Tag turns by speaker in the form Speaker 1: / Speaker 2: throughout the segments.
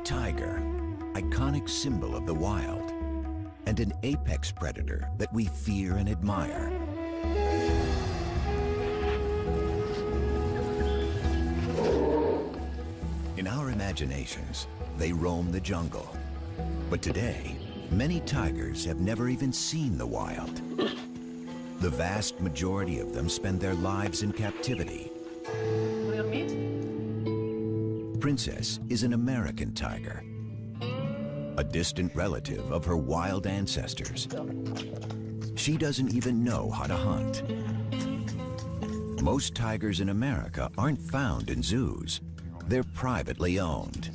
Speaker 1: tiger, iconic symbol of the wild, and an apex predator that we fear and admire. In our imaginations, they roam the jungle. But today, many tigers have never even seen the wild. The vast majority of them spend their lives in captivity. Princess is an American tiger, a distant relative of her wild ancestors. She doesn't even know how to hunt. Most tigers in America aren't found in zoos. They're privately owned.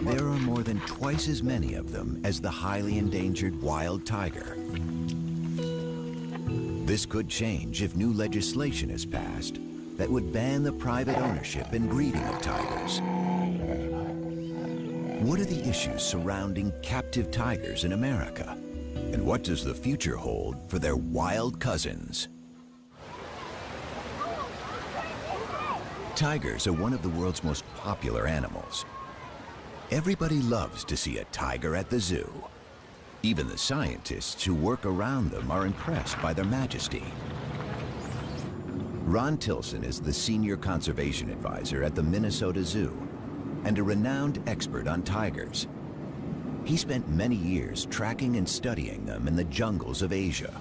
Speaker 1: There are more than twice as many of them as the highly endangered wild tiger. This could change if new legislation is passed that would ban the private ownership and breeding of tigers. What are the issues surrounding captive tigers in America? And what does the future hold for their wild cousins? Tigers are one of the world's most popular animals. Everybody loves to see a tiger at the zoo. Even the scientists who work around them are impressed by their majesty. Ron Tilson is the senior conservation advisor at the Minnesota Zoo and a renowned expert on tigers. He spent many years tracking and studying them in the jungles of Asia.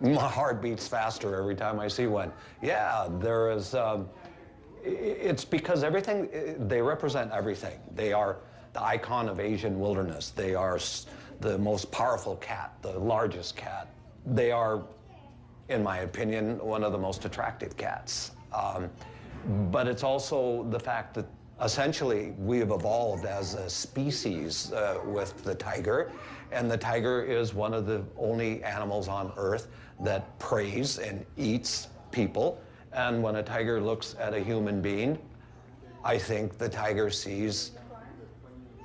Speaker 2: My heart beats faster every time I see one. Yeah, there is, it's because they represent everything. They are the icon of Asian wilderness. They are the most powerful cat, the largest cat. They are, in my opinion, one of the most attractive cats. But it's also the fact that essentially we have evolved as a species with the tiger, and the tiger is one of the only animals on Earth that preys and eats people. And when a tiger looks at a human being, I think the tiger sees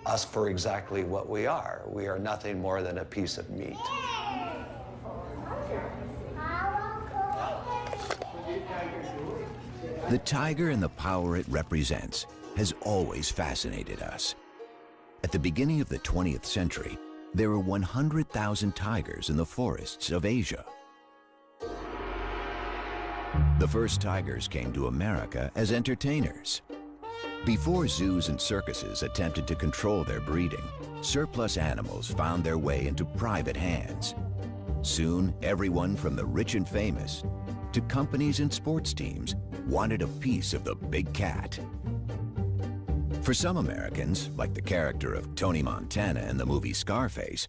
Speaker 2: us for exactly what we are. We are nothing more than a piece of meat.
Speaker 1: The tiger and the power it represents has always fascinated us. At the beginning of the 20th century, there were 100,000 tigers in the forests of Asia. The first tigers came to America as entertainers. Before zoos and circuses attempted to control their breeding, surplus animals found their way into private hands. Soon, everyone from the rich and famous to companies and sports teams wanted a piece of the big cat. For some Americans, like the character of Tony Montana in the movie Scarface,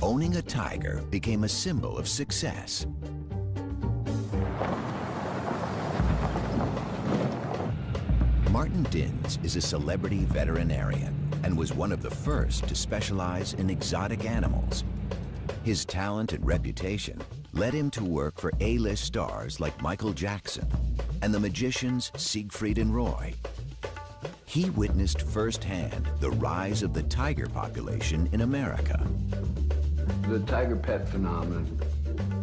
Speaker 1: owning a tiger became a symbol of success. Martin Dins is a celebrity veterinarian and was one of the first to specialize in exotic animals. His talent and reputation led him to work for A-list stars like Michael Jackson and the magicians Siegfried and Roy. He witnessed firsthand the rise of the tiger population in America.
Speaker 3: The tiger pet phenomenon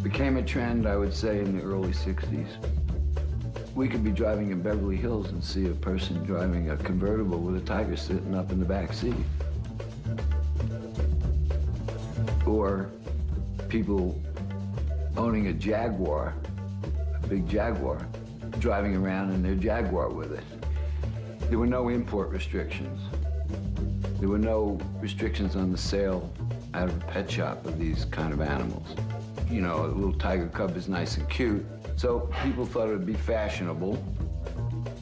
Speaker 3: became a trend, I would say, in the early 60s. We could be driving in Beverly Hills and see a person driving a convertible with a tiger sitting up in the back seat. Or people owning a Jaguar, a big Jaguar, driving around in their Jaguar with it. There were no import restrictions. There were no restrictions on the sale out of a pet shop of these kind of animals. You know, a little tiger cub is nice and cute, so people thought it would be fashionable.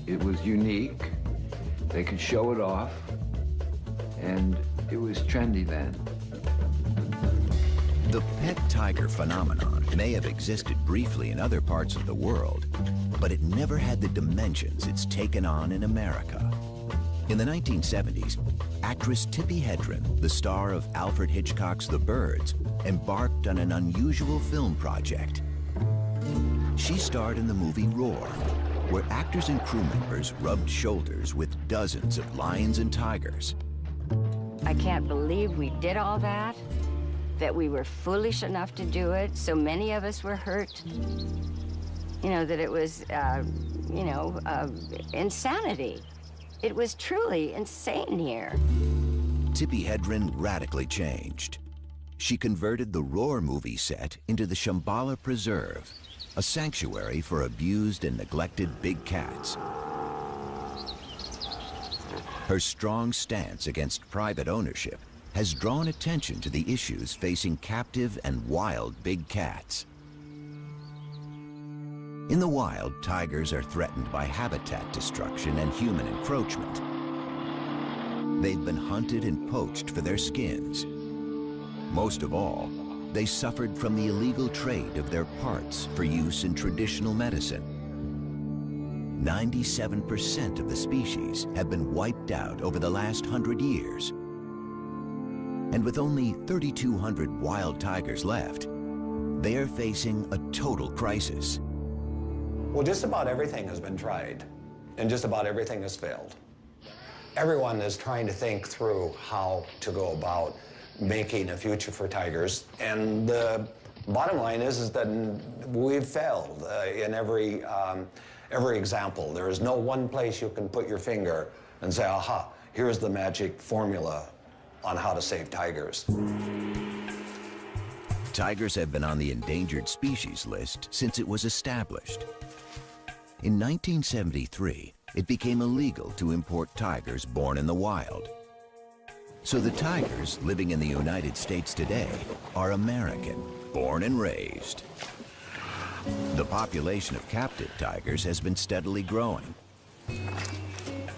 Speaker 3: It was unique. They could show it off, and it was trendy then.
Speaker 1: The pet tiger phenomenon may have existed briefly in other parts of the world, but it never had the dimensions it's taken on in America. In the 1970s, actress Tippi Hedren, the star of Alfred Hitchcock's The Birds, embarked on an unusual film project. She starred in the movie Roar, where actors and crew members rubbed shoulders with dozens of lions and tigers.
Speaker 4: I can't believe we did all that we were foolish enough to do it. So many of us were hurt. you know, that it was, insanity. It was truly insane here.
Speaker 1: Tippi Hedren radically changed. She converted the Roar movie set into the Shambhala Preserve, a sanctuary for abused and neglected big cats. Her strong stance against private ownership has drawn attention to the issues facing captive and wild big cats. In the wild, tigers are threatened by habitat destruction and human encroachment. They've been hunted and poached for their skins. Most of all, they suffered from the illegal trade of their parts for use in traditional medicine. 97% of the species have been wiped out over the last 100 years. And with only 3,200 wild tigers left, they are facing a total crisis.
Speaker 2: Well, just about everything has been tried, and just about everything has failed. Everyone is trying to think through how to go about making a future for tigers, and the bottom line is that we've failed in every example. There is no one place you can put your finger and say, aha, here's the magic formula on how to save tigers.
Speaker 1: Tigers have been on the endangered species list since it was established. In 1973, it became illegal to import tigers born in the wild. So the tigers living in the United States today are American, born and raised. The population of captive tigers has been steadily growing.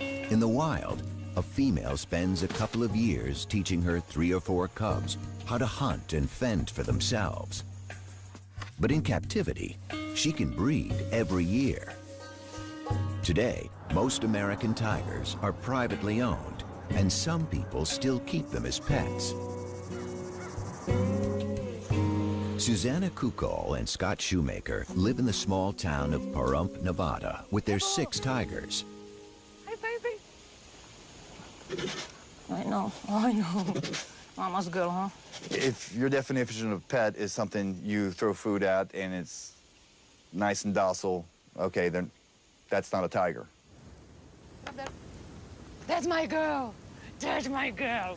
Speaker 1: In the wild, a female spends a couple of years teaching her 3 or 4 cubs how to hunt and fend for themselves. But in captivity, she can breed every year. Today, most American tigers are privately owned, and some people still keep them as pets. Susanna Kukol and Scott Shoemaker live in the small town of Pahrump, Nevada, with their 6 tigers.
Speaker 5: Hi, baby. I know. Mama's girl, huh?
Speaker 6: If your definition of pet is something you throw food at and it's nice and docile, okay, then that's not a tiger.
Speaker 5: That's my girl. That's my girl.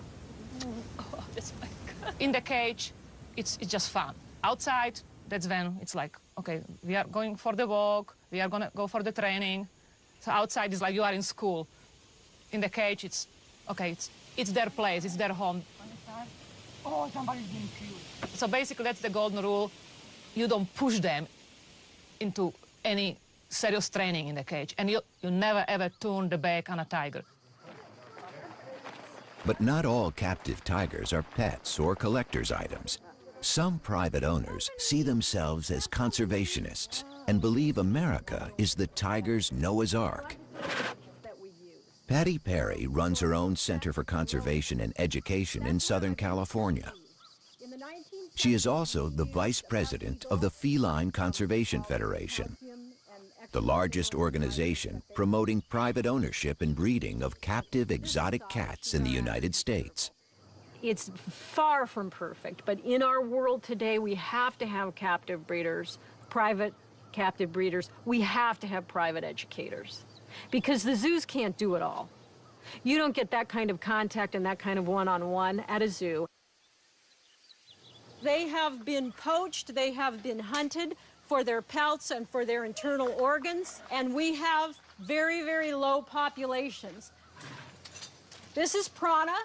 Speaker 5: Oh, that's my girl. In the cage, it's just fun. Outside, that's when it's like, okay, we are going for the walk, we are gonna go for the training. So outside is like you are in school. In the cage, it's, okay, it's their place, it's their home. Oh, somebody's being cute. So basically, that's the golden rule. You don't push them into any serious training in the cage, and you never ever turn the back on a tiger.
Speaker 1: But not all captive tigers are pets or collector's items. Some private owners see themselves as conservationists and believe America is the tiger's Noah's Ark. Patty Perry runs her own Center for Conservation and Education in Southern California. She is also the vice president of the Feline Conservation Federation, the largest organization promoting private ownership and breeding of captive exotic cats in the United States.
Speaker 7: It's far from perfect, but in our world today, we have to have captive breeders, private captive breeders. We have to have private educators, because the zoos can't do it all. You don't get that kind of contact and that kind of one-on-one at a zoo. They have been poached, they have been hunted for their pelts and for their internal organs, and we have very, very low populations. This is Prana,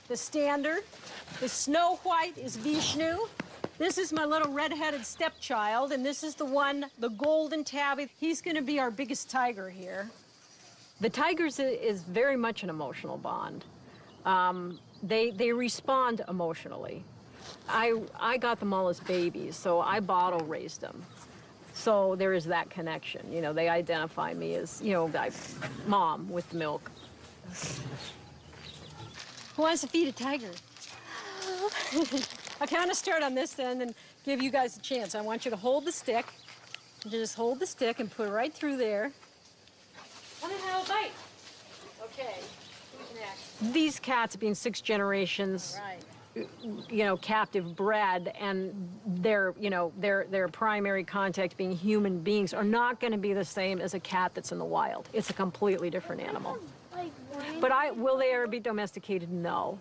Speaker 7: the standard. The snow white is Vishnu. This is my little red-headed stepchild, and this is the one, the golden tabby. He's gonna be our biggest tiger here. The tigers is very much an emotional bond. They respond emotionally. I got them all as babies, so I bottle raised them. So there is that connection. You know, they identify me as, you know, mom with the milk. Who wants to feed a tiger? I'll kind of start on this end and give you guys a chance. I want you to hold the stick. Just hold the stick and put it right through there. Come and have a bite. Okay, who's next? These cats, being 6 generations, captive bred, and their primary contact being human beings are not going to be the same as a cat that's in the wild. It's a completely different animal. But will they ever be domesticated? No.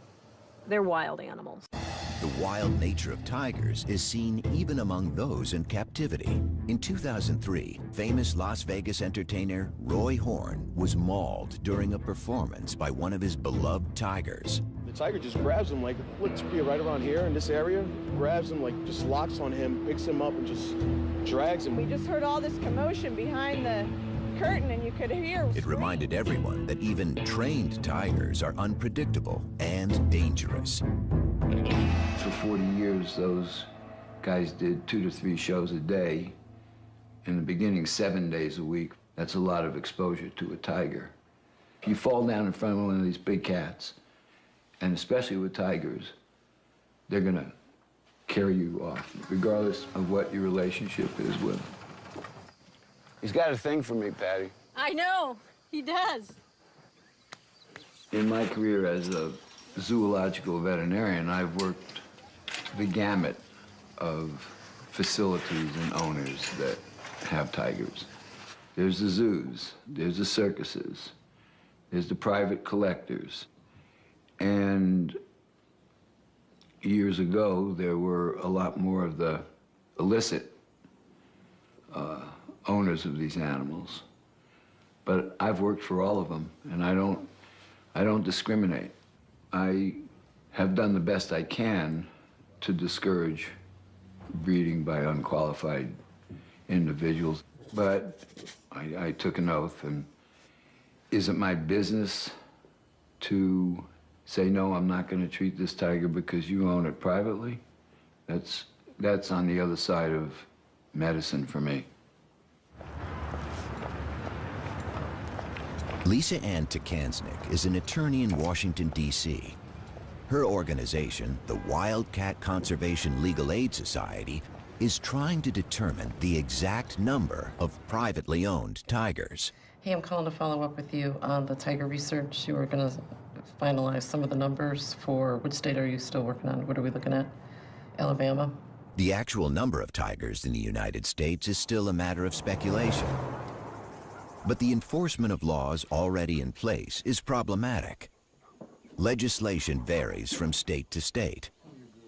Speaker 7: They're wild animals.
Speaker 1: The wild nature of tigers is seen even among those in captivity. In 2003, famous Las Vegas entertainer Roy Horn was mauled during a performance by one of his beloved tigers.
Speaker 8: The tiger just grabs him, like, let's be right around here in this area, grabs him, like, just locks on him, picks him up, and just drags him.
Speaker 9: We just heard all this commotion behind the curtain, and you could hear.
Speaker 1: It reminded everyone that even trained tigers are unpredictable and dangerous.
Speaker 3: For 40 years, those guys did 2 to 3 shows a day. In the beginning, 7 days a week. That's a lot of exposure to a tiger. If you fall down in front of one of these big cats, and especially with tigers, they're gonna carry you off, regardless of what your relationship is with them.
Speaker 10: He's got a thing for me, Patty.
Speaker 7: I know, he does.
Speaker 3: In my career as a zoological veterinarian, I've worked the gamut of facilities and owners that have tigers. There's the zoos, there's the circuses, there's the private collectors. And years ago, there were a lot more of the illicit owners of these animals. But I've worked for all of them, and I don't discriminate. I have done the best I can to discourage breeding by unqualified individuals. But I took an oath, and is it my business to say, no, I'm not going to treat this tiger because you own it privately? That's on the other side of medicine for me.
Speaker 1: Lisa Ann Takansnick is an attorney in Washington, D.C. Her organization, the Wildcat Conservation Legal Aid Society, is trying to determine the exact number of privately owned tigers.
Speaker 11: Hey, I'm calling to follow up with you on the tiger research. You were going to finalize some of the numbers for which state are you still working on? What are we looking at? Alabama?
Speaker 1: The actual number of tigers in the United States is still a matter of speculation. But the enforcement of laws already in place is problematic. Legislation varies from state to state.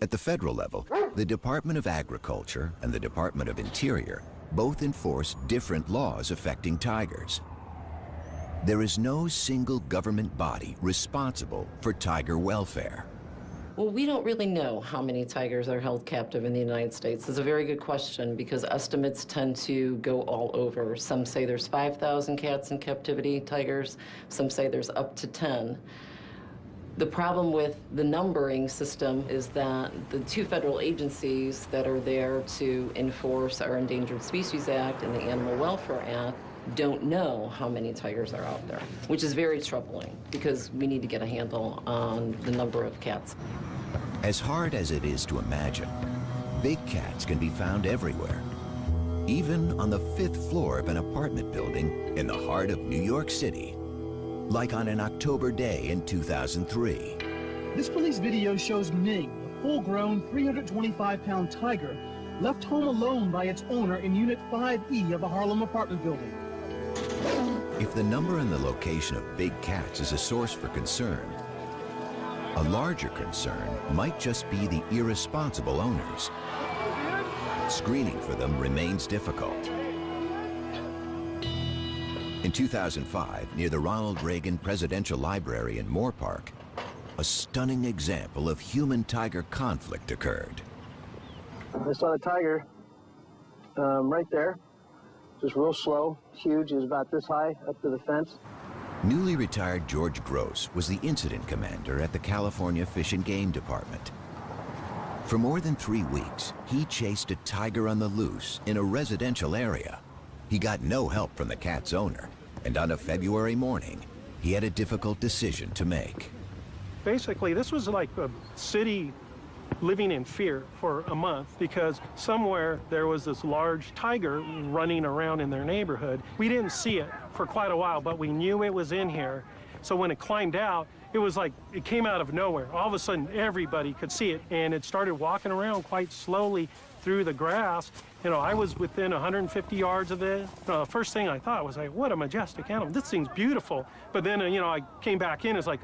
Speaker 1: At the federal level, the Department of Agriculture and the Department of Interior both enforce different laws affecting tigers. There is no single government body responsible for tiger welfare.
Speaker 11: Well, we don't really know how many tigers are held captive in the United States. It's a very good question because estimates tend to go all over. Some say there's 5,000 cats in captivity, tigers. Some say there's up to 10. The problem with the numbering system is that the 2 federal agencies that are there to enforce our Endangered Species Act and the Animal Welfare Act don't know how many tigers are out there, which is very troubling because we need to get a handle on the number of cats.
Speaker 1: As hard as it is to imagine, big cats can be found everywhere, even on the 5th floor of an apartment building in the heart of New York City, like on an October day in 2003.
Speaker 12: This police video shows Ming, a full-grown 325-pound tiger, left home alone by its owner in Unit 5E of a Harlem apartment building.
Speaker 1: If the number and the location of big cats is a source for concern, a larger concern might just be the irresponsible owners. Screening for them remains difficult. In 2005, near the Ronald Reagan Presidential Library in Moore Park, a stunning example of human-tiger conflict occurred.
Speaker 13: I saw a tiger right there, just real slow, huge. He was about this high up to the fence.
Speaker 1: Newly retired George Gross was the incident commander at the California Fish and Game Department. For more than 3 weeks, he chased a tiger on the loose in a residential area. He got no help from the cat's owner, and on a February morning, he had a difficult decision to make.
Speaker 14: Basically, this was like a city living in fear for a month because somewhere there was this large tiger running around in their neighborhood. We didn't see it for quite a while, but we knew it was in here. So when it climbed out, it was like it came out of nowhere. All of a sudden, everybody could see it, and it started walking around quite slowly through the grass. You know, I was within 150 yards of it. First thing I thought was, like, what a majestic animal. This thing's beautiful. But then, you know, I came back in, it's like,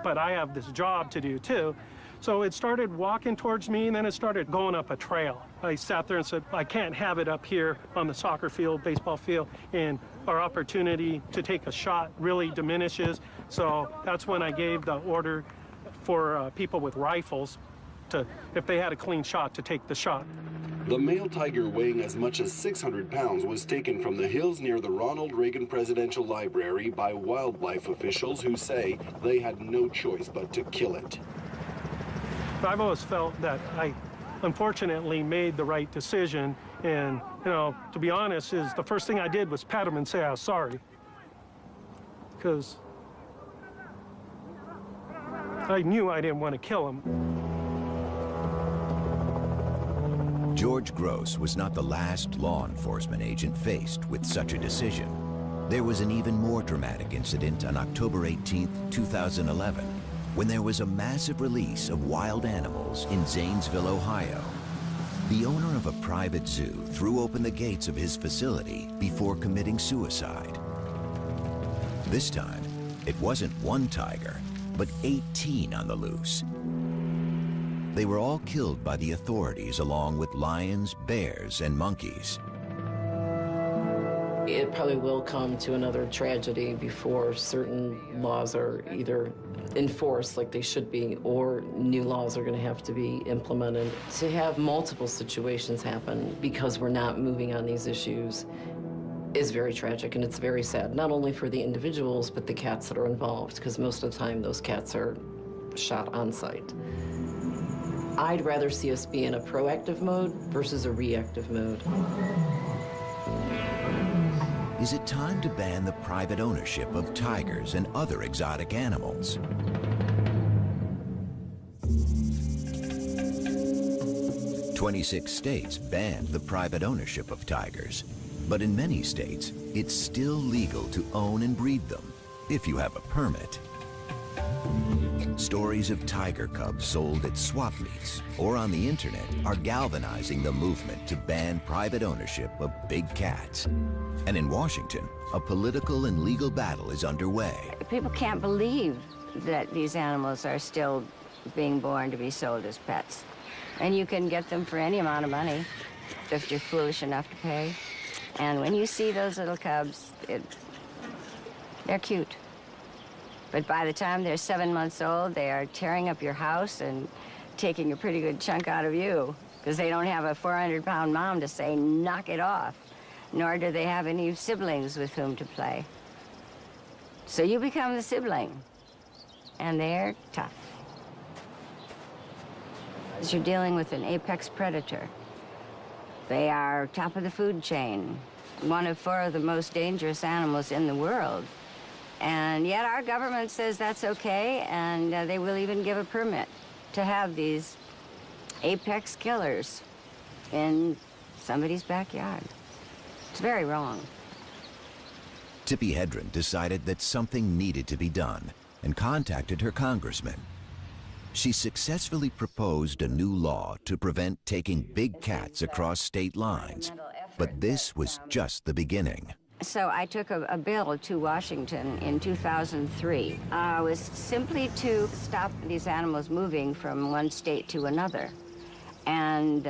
Speaker 14: but I have this job to do too. So it started walking towards me, and then it started going up a trail. I sat there and said, I can't have it up here on the soccer field, baseball field, and our opportunity to take a shot really diminishes. So that's when I gave the order for people with rifles to, if they had a clean shot, to take the shot.
Speaker 15: The male tiger, weighing as much as 600 pounds, was taken from the hills near the Ronald Reagan Presidential Library by wildlife officials who say they had no choice but to kill it.
Speaker 14: I've always felt that I, unfortunately, made the right decision. And, you know, to be honest, is the first thing I did was pat him and say I was sorry. Because I knew I didn't want to kill him.
Speaker 1: George Gross was not the last law enforcement agent faced with such a decision. There was an even more dramatic incident on October 18, 2011, when there was a massive release of wild animals in Zanesville, Ohio. The owner of a private zoo threw open the gates of his facility before committing suicide. This time, it wasn't one tiger, but 18 on the loose. They were all killed by the authorities along with lions, bears, and monkeys.
Speaker 11: It probably will come to another tragedy before certain laws are either enforced like they should be, or new laws are going to have to be implemented. To have multiple situations happen because we're not moving on these issues is very tragic, and it's very sad, not only for the individuals, but the cats that are involved, because most of the time those cats are shot on site. I'd rather see us be in a proactive mode versus a reactive mode.
Speaker 1: Is it time to ban the private ownership of tigers and other exotic animals? "26 states banned the private ownership of tigers, but in many states, it's still legal to own and breed them if you have a permit. Stories of tiger cubs sold at swap meets or on the internet are galvanizing the movement to ban private ownership of big cats. And in Washington, a political and legal battle is underway.
Speaker 4: People can't believe that these animals are still being born to be sold as pets. And you can get them for any amount of money if you're foolish enough to pay. And when you see those little cubs, they're cute. But by the time they're 7 months old, they are tearing up your house and taking a pretty good chunk out of you, because they don't have a 400-pound mom to say, knock it off, nor do they have any siblings with whom to play. So you become the sibling, and they're tough. You're dealing with an apex predator. They are top of the food chain, one of 4 of the most dangerous animals in the world. And yet our government says that's okay, and they will even give a permit to have these apex killers in somebody's backyard. It's very wrong.
Speaker 1: Tippi Hedren decided that something needed to be done and contacted her congressman. She successfully proposed a new law to prevent taking big cats across state lines, but this was just the beginning.
Speaker 4: So I took a bill to Washington in 2003. It was simply to stop these animals moving from one state to another. And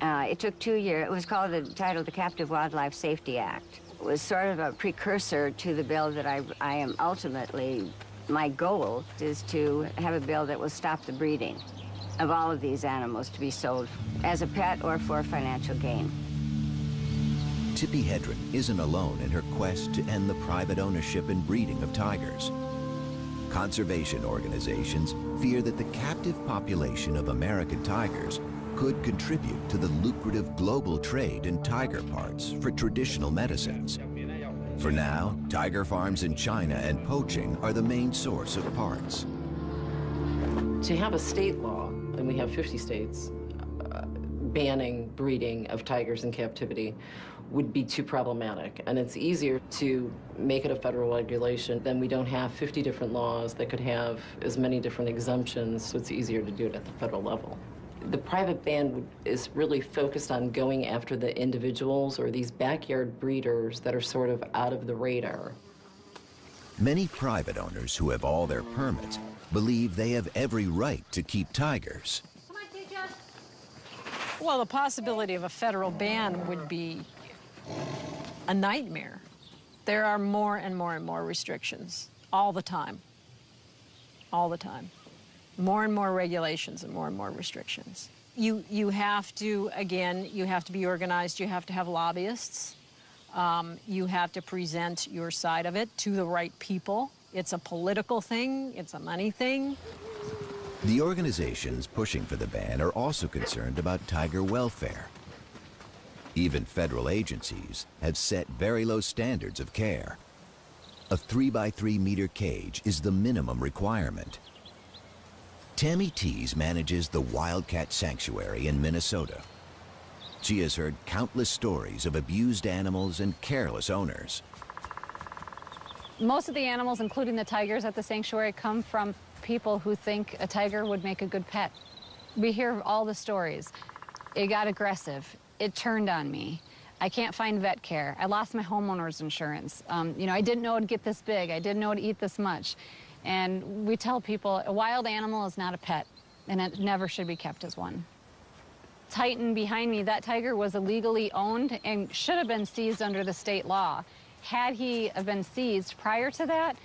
Speaker 4: it took 2 years. It was called the Captive Wildlife Safety Act. It was sort of a precursor to the bill that I am ultimately, my goal is to have a bill that will stop the breeding of all of these animals to be sold as a pet or for financial gain.
Speaker 1: Tippi Hedren isn't alone in her quest to end the private ownership and breeding of tigers. Conservation organizations fear that the captive population of American tigers could contribute to the lucrative global trade in tiger parts for traditional medicines. For now, tiger farms in China and poaching are the main source of parts.
Speaker 11: To have a state law, and we have 50 states, banning breeding of tigers in captivity would be too problematic. And it's easier to make it a federal regulation. Then we don't have 50 different laws that could have as many different exemptions, so it's easier to do it at the federal level. The private ban is really focused on going after the individuals or these backyard breeders that are sort of out of the radar.
Speaker 1: Many private owners who have all their permits believe they have every right to keep tigers.
Speaker 7: Well, the possibility of a federal ban would be a nightmare. There are more and more and more restrictions all the time. All the time. More and more regulations and more restrictions. You have to, again, you have to be organized. You have to have lobbyists. You have to present your side of it to the right people. It's a political thing. It's a money thing.
Speaker 1: The organizations pushing for the ban are also concerned about tiger welfare. Even federal agencies have set very low standards of care. A 3-by-3 meter cage is the minimum requirement. Tammy Tees manages the Wildcat Sanctuary in Minnesota. She has heard countless stories of abused animals and careless owners.
Speaker 16: Most of the animals, including the tigers at the sanctuary, come from people who think a tiger would make a good pet. We hear all the stories. It got aggressive. It turned on me. I can't find vet care. I lost my homeowner's insurance. You know, I didn't know it'd get this big. I didn't know it'd eat this much. And we tell people a wild animal is not a pet, and it never should be kept as one. Titan behind me, that tiger was illegally owned and should have been seized under the state law. Had he been seized prior to that,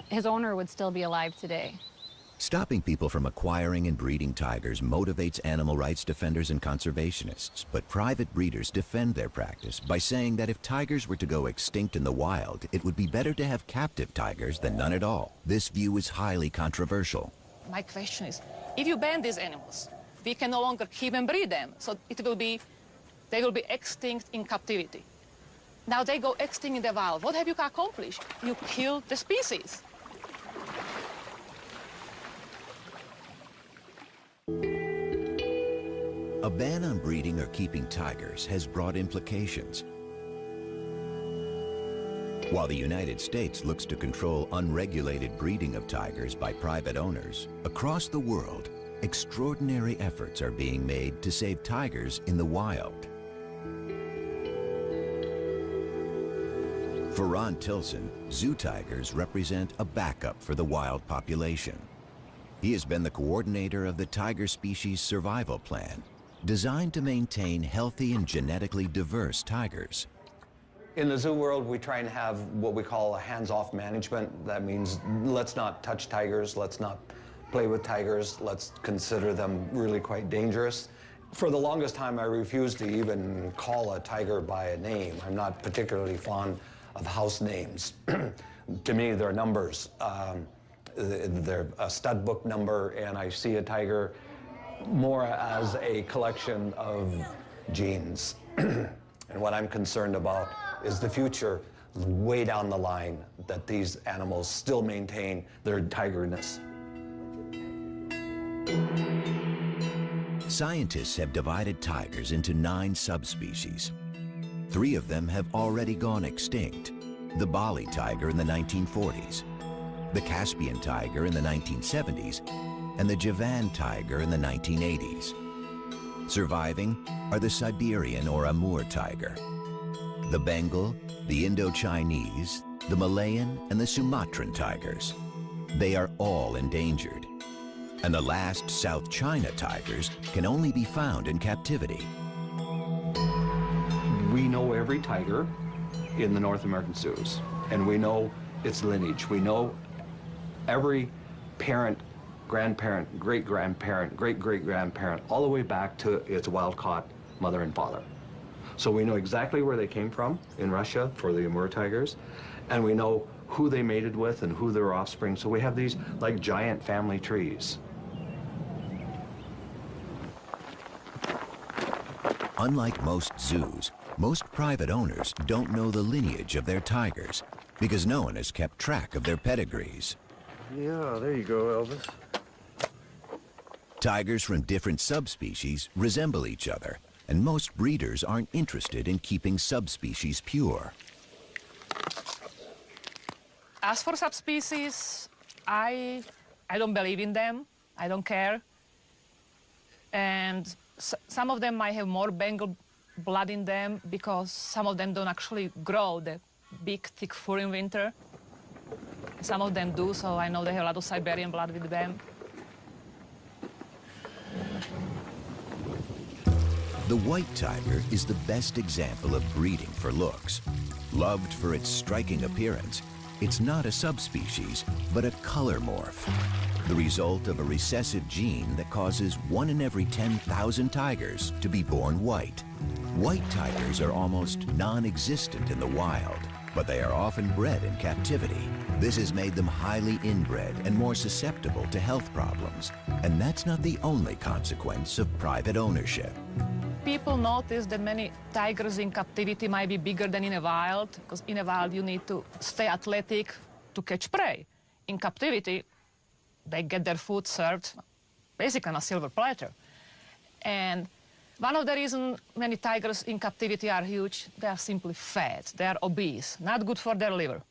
Speaker 16: his owner would still be alive today.
Speaker 1: Stopping people from acquiring and breeding tigers motivates animal rights defenders and conservationists, but private breeders defend their practice by saying that if tigers were to go extinct in the wild, it would be better to have captive tigers than none at all. This view is highly controversial.
Speaker 5: My question is, if you ban these animals, we can no longer keep and breed them, so they will be extinct in captivity. Now they go extinct in the wild. What have you accomplished? You killed the species.
Speaker 1: A ban on breeding or keeping tigers has broad implications. While the United States looks to control unregulated breeding of tigers by private owners, across the world, extraordinary efforts are being made to save tigers in the wild. For Ron Tilson, zoo tigers represent a backup for the wild population. He has been the coordinator of the Tiger Species Survival Plan, designed to maintain healthy and genetically diverse tigers.
Speaker 2: In the zoo world, we try and have what we call a hands-off management. That means let's not touch tigers, let's not play with tigers, let's consider them really quite dangerous. For the longest time, I refused to even call a tiger by a name. I'm not particularly fond of house names. To me, they're numbers. They're a stud book number, and I see a tiger more as a collection of genes. And what I'm concerned about is the future, way down the line, that these animals still maintain their tigerness.
Speaker 1: Scientists have divided tigers into 9 subspecies. 3 of them have already gone extinct: the Bali tiger in the 1940s, the Caspian tiger in the 1970s, and the Javan tiger in the 1980s. Surviving are the Siberian or Amur tiger, the Bengal, the Indo-Chinese, the Malayan, and the Sumatran tigers. They are all endangered. And the last South China tigers can only be found in captivity.
Speaker 2: We know every tiger in the North American zoos, and we know its lineage. We know every parent, grandparent, great-grandparent, great-great-grandparent, all the way back to its wild-caught mother and father. So we know exactly where they came from in Russia for the Amur tigers, and we know who they mated with and who their offspring. So we have these like giant family trees.
Speaker 1: Unlike most zoos, most private owners don't know the lineage of their tigers because no one has kept track of their pedigrees.
Speaker 17: Yeah, there you go, Elvis.
Speaker 1: Tigers from different subspecies resemble each other, and most breeders aren't interested in keeping subspecies pure.
Speaker 5: As for subspecies, I don't believe in them. I don't care. And some of them might have more Bengal blood in them because some of them don't actually grow the big, thick fur in winter. Some of them do, so I know they have a lot of Siberian blood with them.
Speaker 1: The white tiger is the best example of breeding for looks. Loved for its striking appearance, it's not a subspecies, but a color morph, the result of a recessive gene that causes 1 in every 10,000 tigers to be born white. White tigers are almost non-existent in the wild, but they are often bred in captivity. This has made them highly inbred and more susceptible to health problems. And that's not the only consequence of private ownership.
Speaker 5: People notice that many tigers in captivity might be bigger than in a wild, because in a wild you need to stay athletic to catch prey. In captivity, they get their food served basically on a silver platter. And one of the reasons many tigers in captivity are huge, they are simply fat, they are obese, not good for their liver.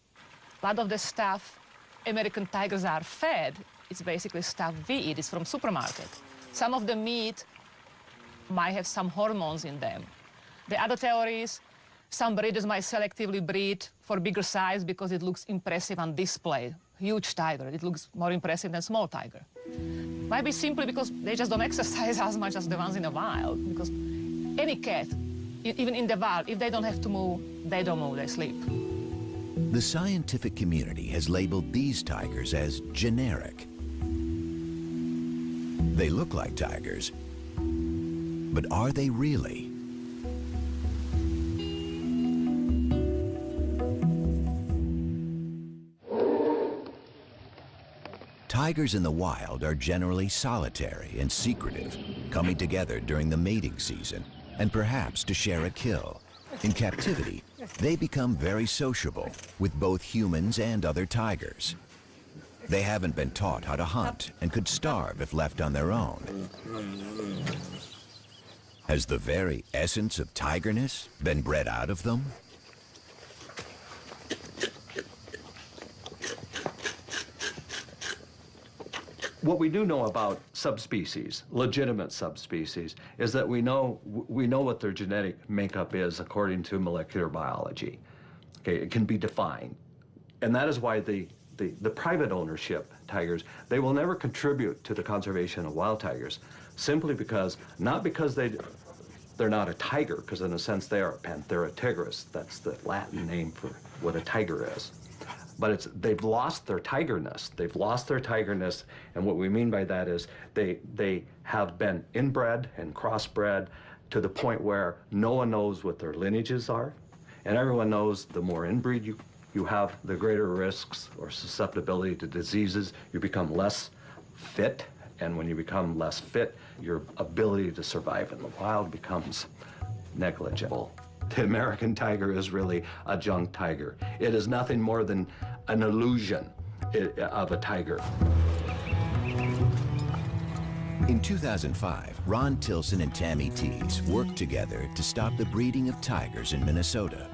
Speaker 5: A lot of the stuff American tigers are fed, it's basically stuff we eat, it's from supermarket. Some of the meat might have some hormones in them. The other theory is some breeders might selectively breed for bigger size because it looks impressive on display. Huge tiger, it looks more impressive than small tiger. Might be simply because they just don't exercise as much as the ones in the wild, because any cat, even in the wild, if they don't have to move, they don't move, they sleep.
Speaker 1: The scientific community has labeled these tigers as generic. They look like tigers, but are they really? Tigers in the wild are generally solitary and secretive, coming together during the mating season and perhaps to share a kill. In captivity, they become very sociable with both humans and other tigers. They haven't been taught how to hunt and could starve if left on their own. Has the very essence of tigerness been bred out of them?
Speaker 2: What we do know about subspecies, legitimate subspecies, is that we know what their genetic makeup is according to molecular biology. Okay, it can be defined. And that is why the private ownership tigers, they will never contribute to the conservation of wild tigers, simply because, not because they're not a tiger, because in a sense they are a Panthera tigris. That's the Latin name for what a tiger is. But they've lost their tigerness. They've lost their tigerness, and what we mean by that is they have been inbred and crossbred to the point where no one knows what their lineages are, and everyone knows the more inbreed you have, the greater risks or susceptibility to diseases. You become less fit, and when you become less fit, your ability to survive in the wild becomes negligible. The American tiger is really a junk tiger. It is nothing more than an illusion of a tiger.
Speaker 1: In 2005, Ron Tilson and Tammy Tees worked together to stop the breeding of tigers in Minnesota.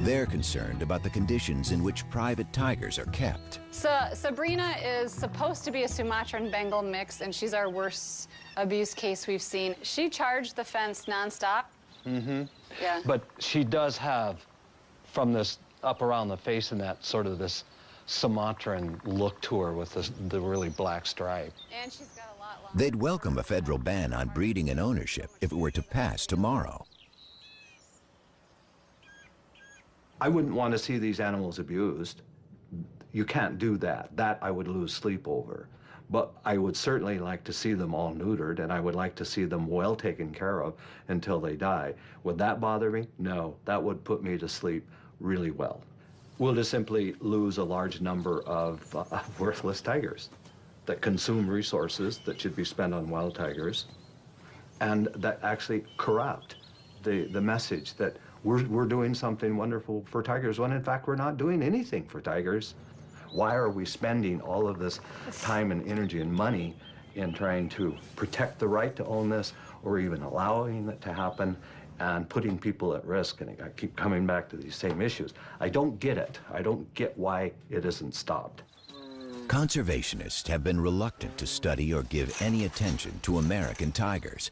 Speaker 1: They're concerned about the conditions in which private tigers are kept.
Speaker 16: So Sabrina is supposed to be a Sumatran Bengal mix, and she's our worst abuse case we've seen. She charged the fence nonstop.
Speaker 2: Mm-hmm.
Speaker 16: Yeah.
Speaker 2: But she does have, from this up around the face and that, sort of this Sumatran look to her with the really black stripe.
Speaker 16: And she's got a lot longer.
Speaker 1: They'd welcome a federal ban on breeding and ownership if it were to pass tomorrow.
Speaker 2: I wouldn't want to see these animals abused. You can't do that. That I would lose sleep over. But I would certainly like to see them all neutered, and I would like to see them well taken care of until they die. Would that bother me? No, that would put me to sleep really well. We'll just simply lose a large number of worthless tigers that consume resources that should be spent on wild tigers, and that actually corrupt the message that we're doing something wonderful for tigers, when in fact we're not doing anything for tigers. Why are we spending all of this time and energy and money in trying to protect the right to own this or even allowing it to happen and putting people at risk. And I keep coming back to these same issues. I don't get it. I don't get why it isn't stopped.
Speaker 1: Conservationists have been reluctant to study or give any attention to American tigers.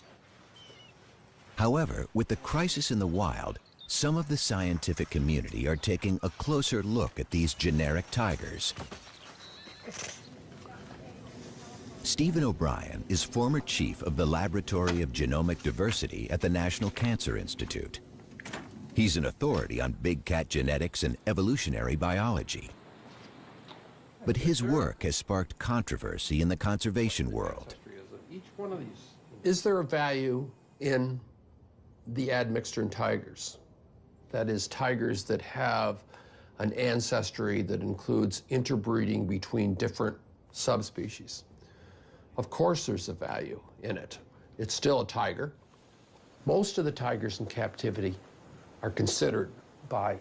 Speaker 1: However, with the crisis in the wild, some of the scientific community are taking a closer look at these generic tigers. Stephen O'Brien is former chief of the Laboratory of Genomic Diversity at the National Cancer Institute. He's an authority on big cat genetics and evolutionary biology. But his work has sparked controversy in the conservation world.
Speaker 17: Is there a value in the admixture in tigers? That is, tigers that have an ancestry that includes interbreeding between different subspecies. Of course there's a value in it. It's still a tiger. Most of the tigers in captivity are considered by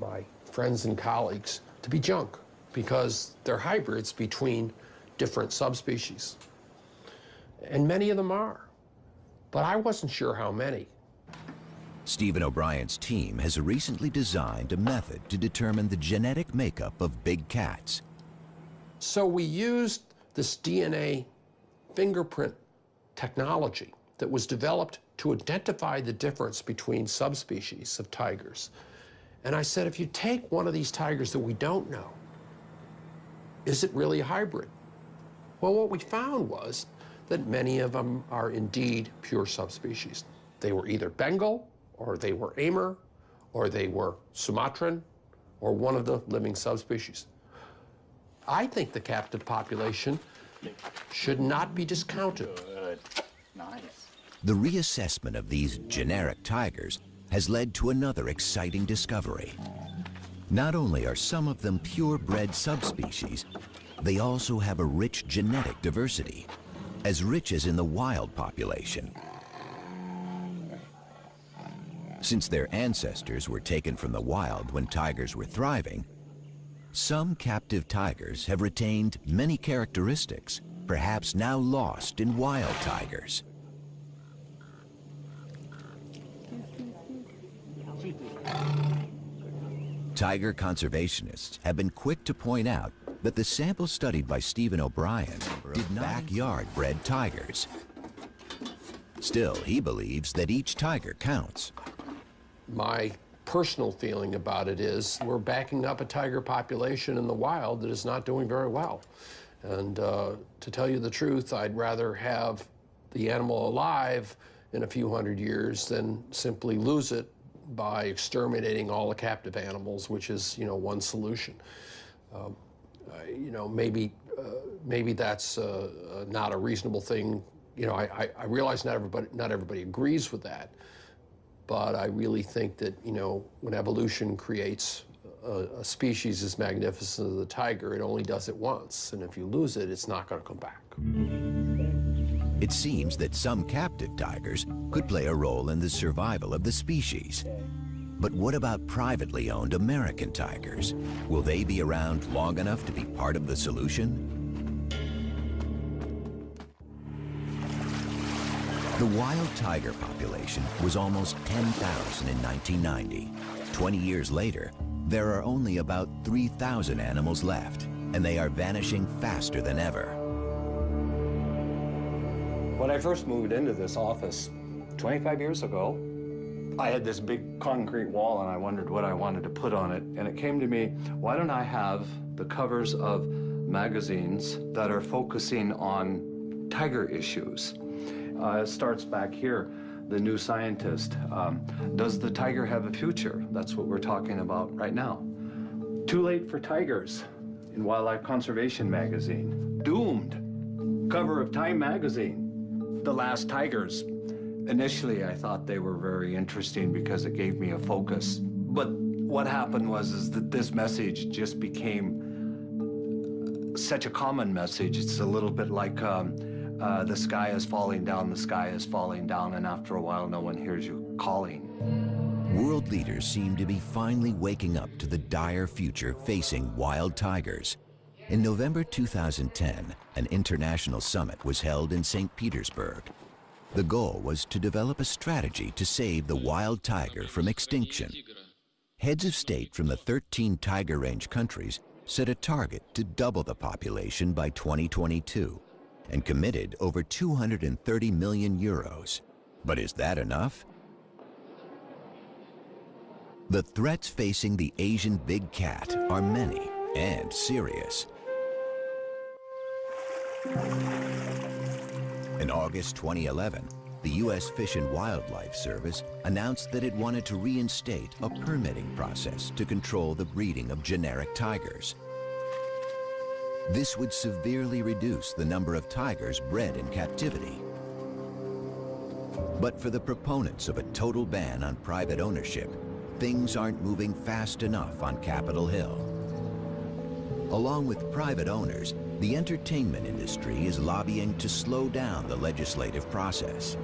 Speaker 17: my friends and colleagues to be junk because they're hybrids between different subspecies. And many of them are, but I wasn't sure how many.
Speaker 1: Stephen O'Brien's team has recently designed a method to determine the genetic makeup of big cats.
Speaker 17: So we used this DNA fingerprint technology that was developed to identify the difference between subspecies of tigers. And I said, if you take one of these tigers that we don't know, is it really a hybrid? Well, what we found was that many of them are indeed pure subspecies. They were either Bengal, or they were Amur, or they were Sumatran, or one of the living subspecies. I think the captive population should not be discounted.
Speaker 6: Good. Nice.
Speaker 1: The reassessment of these generic tigers has led to another exciting discovery. Not only are some of them purebred subspecies, they also have a rich genetic diversity, as rich as in the wild population. Since their ancestors were taken from the wild when tigers were thriving, some captive tigers have retained many characteristics, perhaps now lost in wild tigers. Tiger conservationists have been quick to point out that the sample studied by Stephen O'Brien did not backyard-bred tigers. Still, he believes that each tiger counts.
Speaker 17: My personal feeling about it is we're backing up a tiger population in the wild that is not doing very well. And to tell you the truth, I'd rather have the animal alive in a few hundred years than simply lose it by exterminating all the captive animals, which is, one solution. Maybe that's not a reasonable thing. I realize not everybody agrees with that. But I really think that, when evolution creates a species as magnificent as the tiger, it only does it once. And if you lose it, it's not going to come back.
Speaker 1: It seems that some captive tigers could play a role in the survival of the species. But what about privately owned American tigers? Will they be around long enough to be part of the solution? The wild tiger population was almost 10,000 in 1990. 20 years later, there are only about 3,000 animals left, and they are vanishing faster than ever.
Speaker 2: When I first moved into this office 25 years ago, I had this big concrete wall and I wondered what I wanted to put on it. And it came to me, why don't I have the covers of magazines that are focusing on tiger issues? It starts back here, The New Scientist. Does the tiger have a future? That's what we're talking about right now. Too Late for Tigers in Wildlife Conservation magazine. Doomed, cover of Time magazine. The Last Tigers. Initially, I thought they were very interesting because it gave me a focus. But what happened was that this message just became such a common message. It's a little bit like the sky is falling down, the sky is falling down, and after a while, no one hears you calling.
Speaker 1: World leaders seem to be finally waking up to the dire future facing wild tigers. In November 2010, an international summit was held in St. Petersburg. The goal was to develop a strategy to save the wild tiger from extinction. Heads of state from the 13 tiger range countries set a target to double the population by 2022 and committed over 230 million euros. But is that enough? The threats facing the Asian big cat are many and serious. In August 2011, the U.S. Fish and Wildlife Service announced that it wanted to reinstate a permitting process to control the breeding of generic tigers. This would severely reduce the number of tigers bred in captivity. But for the proponents of a total ban on private ownership, things aren't moving fast enough on Capitol Hill. Along with private owners, the entertainment industry is lobbying to slow down the legislative process.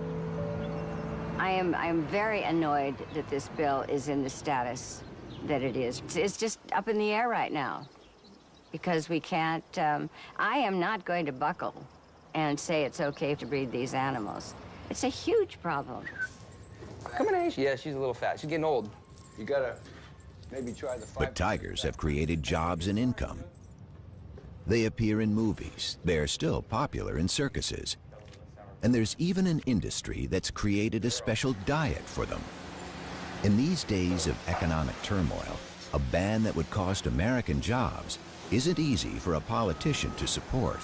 Speaker 4: I am very annoyed that this bill is in the status that it is. It's just up in the air right now because we can't, I am not going to buckle and say it's okay to breed these animals. It's a huge problem.
Speaker 18: Come on, Ace. Yeah, she's a little fat. She's getting old.
Speaker 10: You gotta maybe try the
Speaker 1: But tigers have created jobs and income. They appear in movies. They are still popular in circuses. And there's even an industry that's created a special diet for them. In these days of economic turmoil, a ban that would cost American jobs isn't easy for a politician to support.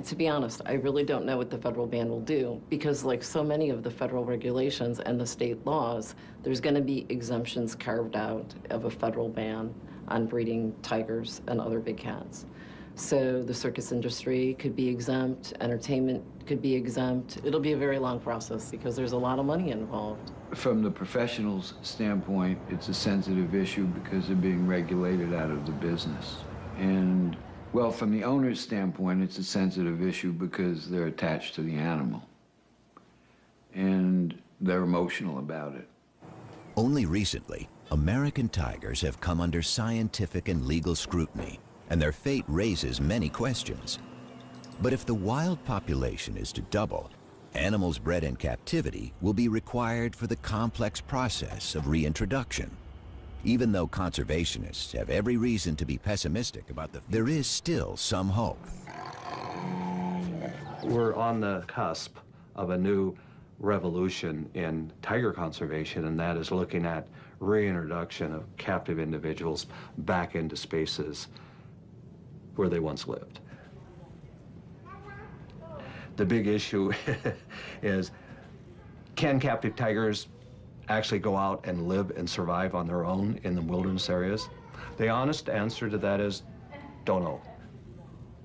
Speaker 11: To be honest, I really don't know what the federal ban will do because like so many of the federal regulations and the state laws, there's going to be exemptions carved out of a federal ban on breeding tigers and other big cats. So the circus industry could be exempt, entertainment could be exempt. It'll be a very long process because there's a lot of money involved.
Speaker 3: From the professional's standpoint, it's a sensitive issue because they're being regulated out of the business. And well, from the owner's standpoint, it's a sensitive issue because they're attached to the animal. And they're emotional about it.
Speaker 1: Only recently, American tigers have come under scientific and legal scrutiny, and their fate raises many questions. But if the wild population is to double, animals bred in captivity will be required for the complex process of reintroduction. Even though conservationists have every reason to be pessimistic about there is still some hope.
Speaker 2: We're on the cusp of a new revolution in tiger conservation, and that is looking at reintroduction of captive individuals back into spaces where they once lived. The big issue is, can captive tigers actually go out and live and survive on their own in the wilderness areas? The honest answer to that is, don't know.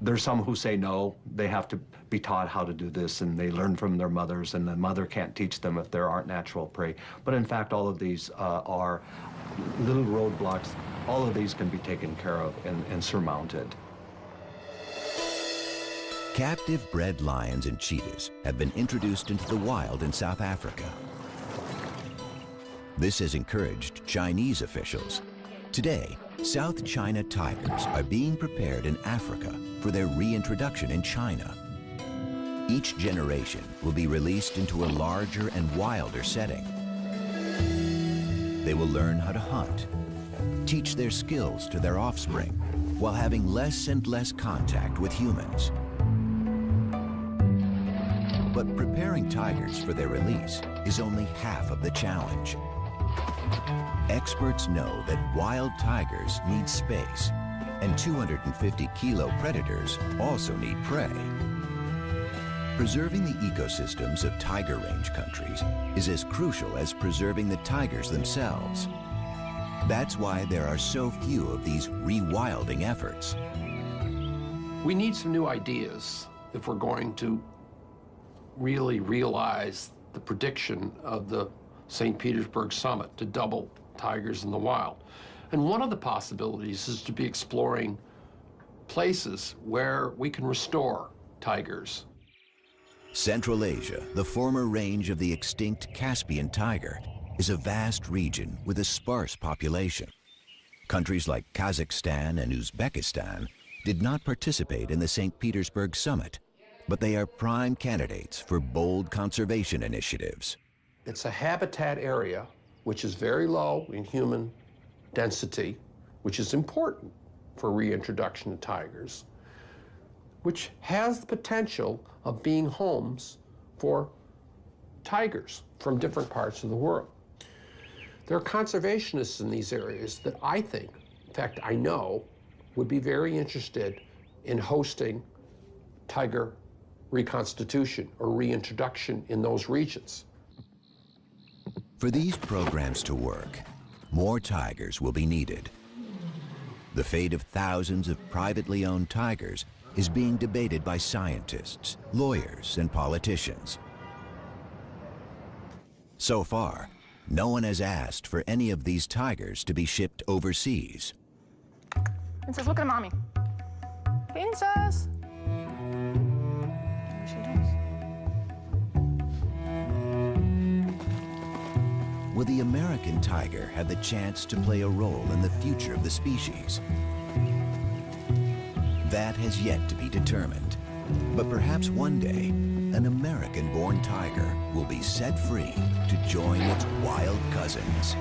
Speaker 2: There's some who say no, they have to be taught how to do this and they learn from their mothers and the mother can't teach them if there aren't natural prey. But in fact, all of these are little roadblocks. All of these can be taken care of and surmounted.
Speaker 1: Captive bred lions and cheetahs have been introduced into the wild in South Africa. This has encouraged Chinese officials. Today, South China tigers are being prepared in Africa for their reintroduction in China. Each generation will be released into a larger and wilder setting. They will learn how to hunt, teach their skills to their offspring, while having less and less contact with humans. But preparing tigers for their release is only half of the challenge. Experts know that wild tigers need space, and 250-kilo predators also need prey. Preserving the ecosystems of tiger range countries is as crucial as preserving the tigers themselves. That's why there are so few of these rewilding efforts.
Speaker 17: We need some new ideas if we're going to really realize the prediction of the St. Petersburg summit to double tigers in the wild. And one of the possibilities is to be exploring places where we can restore tigers.
Speaker 1: Central Asia, the former range of the extinct Caspian tiger, is a vast region with a sparse population. Countries like Kazakhstan and Uzbekistan did not participate in the St. Petersburg summit, but they are prime candidates for bold conservation initiatives.
Speaker 17: It's a habitat area which is very low in human density, which is important for reintroduction of tigers, which has the potential of being homes for tigers from different parts of the world. There are conservationists in these areas that I think, in fact, I know, would be very interested in hosting tiger reconstitution or reintroduction in those regions.
Speaker 1: For these programs to work, more tigers will be needed. The fate of thousands of privately owned tigers is being debated by scientists, lawyers, and politicians. So far, no one has asked for any of these tigers to be shipped overseas.
Speaker 5: Princess, look at mommy. Princess. There she is.
Speaker 1: Will the American tiger have the chance to play a role in the future of the species? That has yet to be determined. But perhaps one day, an American-born tiger will be set free to join its wild cousins.